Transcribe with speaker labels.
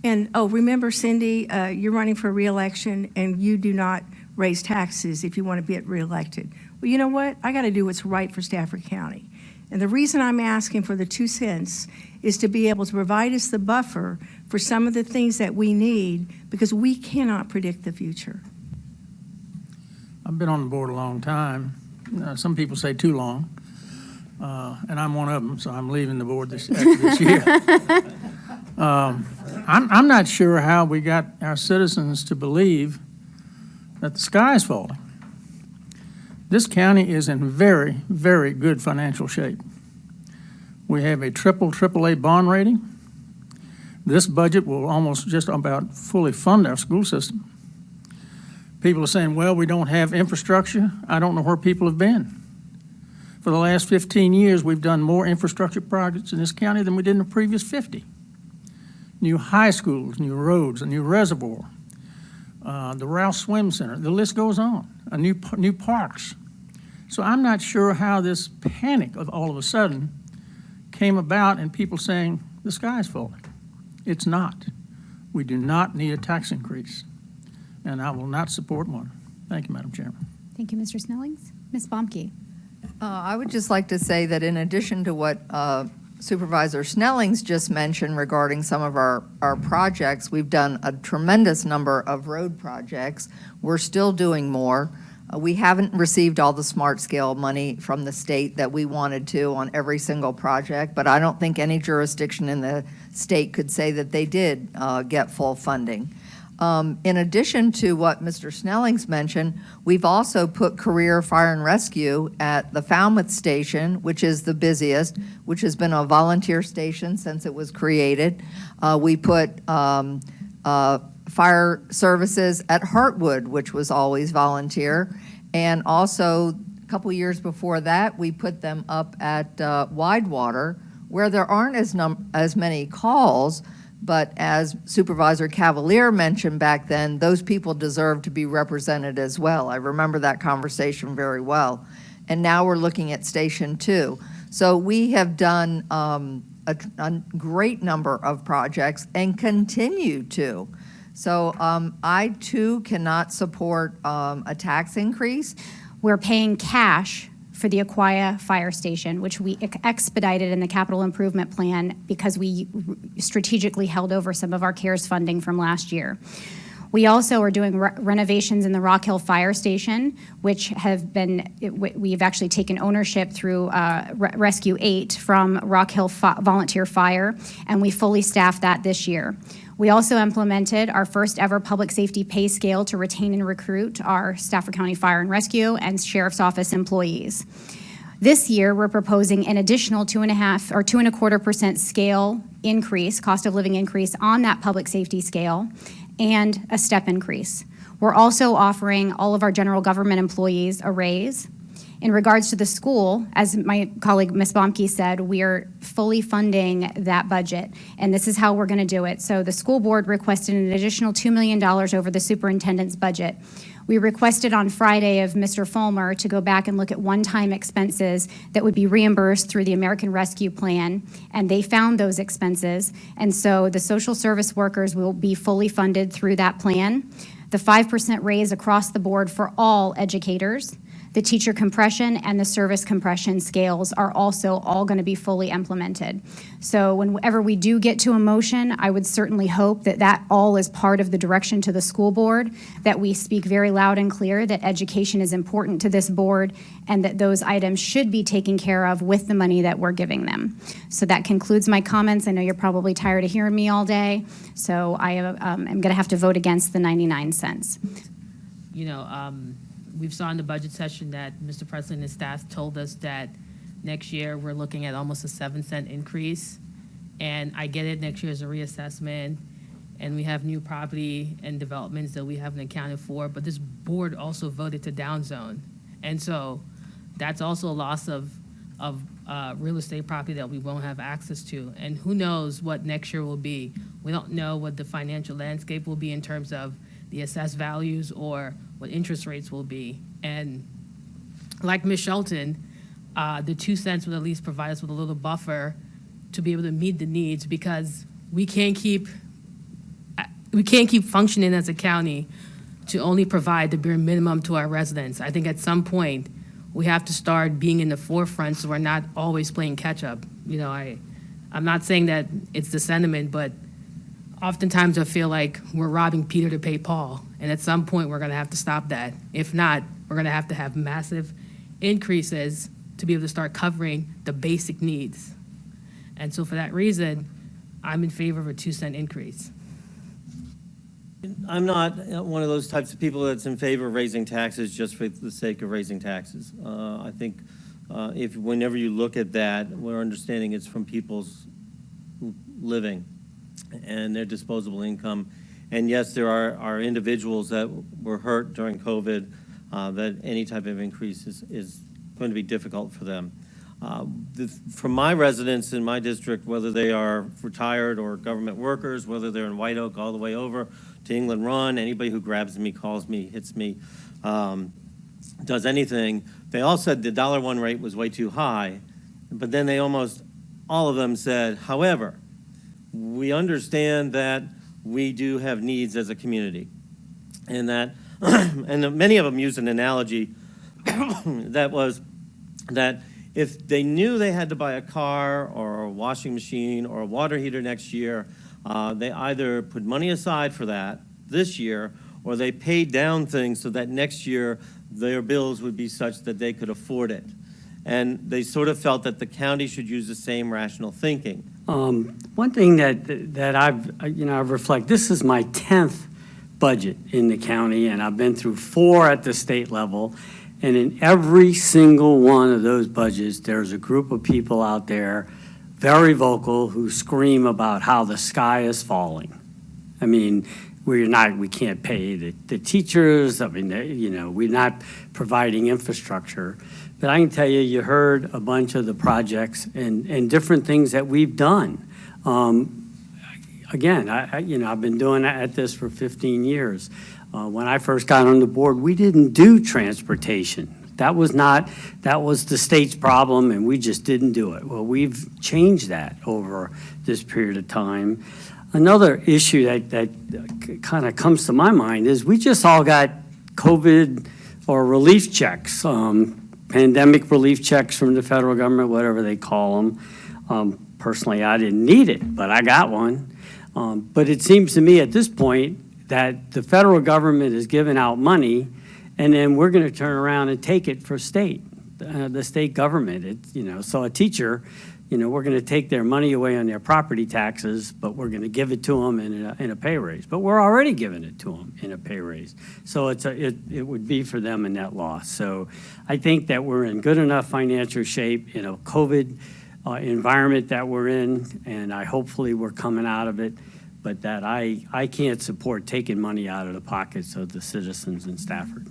Speaker 1: And, remember, Cindy, you're running for re-election, and you do not raise taxes if you want to get reelected. Well, you know what? I got to do what's right for Stafford County. And the reason I'm asking for the 2 cents is to be able to provide us the buffer for some of the things that we need, because we cannot predict the future.
Speaker 2: I've been on the board a long time. Some people say too long, and I'm one of them, so I'm leaving the board after this year. I'm not sure how we got our citizens to believe that the sky is falling. This county is in very, very good financial shape. We have a AAA bond rating. This budget will almost just about fully fund our school system. People are saying, well, we don't have infrastructure. I don't know where people have been. For the last 15 years, we've done more infrastructure projects in this county than we did in the previous 50. New high schools, new roads, a new reservoir, the Rouse Swim Center, the list goes on, new parks. So I'm not sure how this panic of all of a sudden came about and people saying the sky is falling. It's not. We do not need a tax increase, and I will not support one. Thank you, Madam Chairman.
Speaker 3: Thank you, Mr. Snellings. Ms. Bohmke.
Speaker 4: I would just like to say that in addition to what Supervisor Snellings just mentioned regarding some of our projects, we've done a tremendous number of road projects. We're still doing more. We haven't received all the smart scale money from the state that we wanted to on every single project, but I don't think any jurisdiction in the state could say that they did get full funding. In addition to what Mr. Snellings mentioned, we've also put career fire and rescue at the Falmouth station, which is the busiest, which has been a volunteer station since it was created. We put fire services at Hartwood, which was always volunteer. And also, a couple years before that, we put them up at Widewater, where there aren't as many calls, but as Supervisor Cavalier mentioned back then, those people deserve to be represented as well. I remember that conversation very well. And now we're looking at Station 2. So we have done a great number of projects and continue to. So I, too, cannot support a tax increase.
Speaker 3: We're paying cash for the Aquia Fire Station, which we expedited in the capital improvement plan because we strategically held over some of our CARES funding from last year. We also are doing renovations in the Rock Hill Fire Station, which have been, we've actually taken ownership through Rescue 8 from Rock Hill Volunteer Fire, and we fully staffed that this year. We also implemented our first ever public safety pay scale to retain and recruit our Stafford County Fire and Rescue and Sheriff's Office employees. This year, we're proposing an additional 2.5% or 2.25% scale increase, cost of living increase on that public safety scale, and a step increase. We're also offering all of our general government employees a raise. In regards to the school, as my colleague Ms. Bohmke said, we are fully funding that budget, and this is how we're going to do it. So the school board requested an additional $2 million over the superintendent's budget. We requested on Friday of Mr. Fulmer to go back and look at one-time expenses that would be reimbursed through the American Rescue Plan, and they found those expenses, and so the social service workers will be fully funded through that plan. The 5% raise across the board for all educators. The teacher compression and the service compression scales are also all going to be fully implemented. So whenever we do get to a motion, I would certainly hope that that all is part of the direction to the school board, that we speak very loud and clear that education is important to this board and that those items should be taken care of with the money that we're giving them. So that concludes my comments. I know you're probably tired of hearing me all day, so I am going to have to vote against the 99 cents.
Speaker 5: You know, we've saw in the budget session that Mr. Presley and his staff told us that next year we're looking at almost a 7-cent increase. And I get it, next year is a reassessment, and we have new property and developments that we haven't accounted for, but this board also voted to downzone. And so that's also a loss of real estate property that we won't have access to. And who knows what next year will be. We don't know what the financial landscape will be in terms of the assessed values or what interest rates will be. And like Ms. Shelton, the 2 cents would at least provide us with a little buffer to be able to meet the needs, because we can't keep we can't keep functioning as a county to only provide the bare minimum to our residents. I think at some point, we have to start being in the forefront so we're not always playing catch-up. You know, I'm not saying that it's the sentiment, but oftentimes I feel like we're robbing Peter to pay Paul, and at some point, we're gonna have to stop that. If not, we're gonna have to have massive increases to be able to start covering the basic needs. And so for that reason, I'm in favor of a 2-cent increase.
Speaker 6: I'm not one of those types of people that's in favor of raising taxes just for the sake of raising taxes. I think whenever you look at that, we're understanding it's from people's living and their disposable income. And yes, there are individuals that were hurt during COVID, that any type of increase is going to be difficult for them. From my residents in my district, whether they are retired or government workers, whether they're in White Oak all the way over to England Run, anybody who grabs me, calls me, hits me, does anything, they all said the $1 rate was way too high, but then they almost, all of them said, however, we understand that we do have needs as a community, and that, and many of them used an analogy that was that if they knew they had to buy a car or a washing machine or a water heater next year, they either put money aside for that this year, or they paid down things so that next year their bills would be such that they could afford it. And they sort of felt that the county should use the same rational thinking.
Speaker 7: One thing that I've reflected, this is my 10th budget in the county, and I've been through 4 at the state level. And in every single one of those budgets, there's a group of people out there, very vocal, who scream about how the sky is falling. I mean, we can't pay the teachers. I mean, we're not providing infrastructure. But I can tell you, you heard a bunch of the projects and different things that we've done. Again, I've been doing at this for 15 years. When I first got on the board, we didn't do transportation. That was the state's problem, and we just didn't do it. Well, we've changed that over this period of time. Another issue that kind of comes to my mind is we just all got COVID or relief checks, pandemic relief checks from the federal government, whatever they call them. Personally, I didn't need it, but I got one. But it seems to me at this point that the federal government is giving out money, and then we're going to turn around and take it for the state government. So a teacher, we're going to take their money away on their property taxes, but we're going to give it to them in a pay raise. But we're already giving it to them in a pay raise. So it would be for them a net loss. So I think that we're in good enough financial shape in a COVID environment that we're in, and hopefully we're coming out of it. But that I can't support taking money out of the pockets of the citizens in Stafford.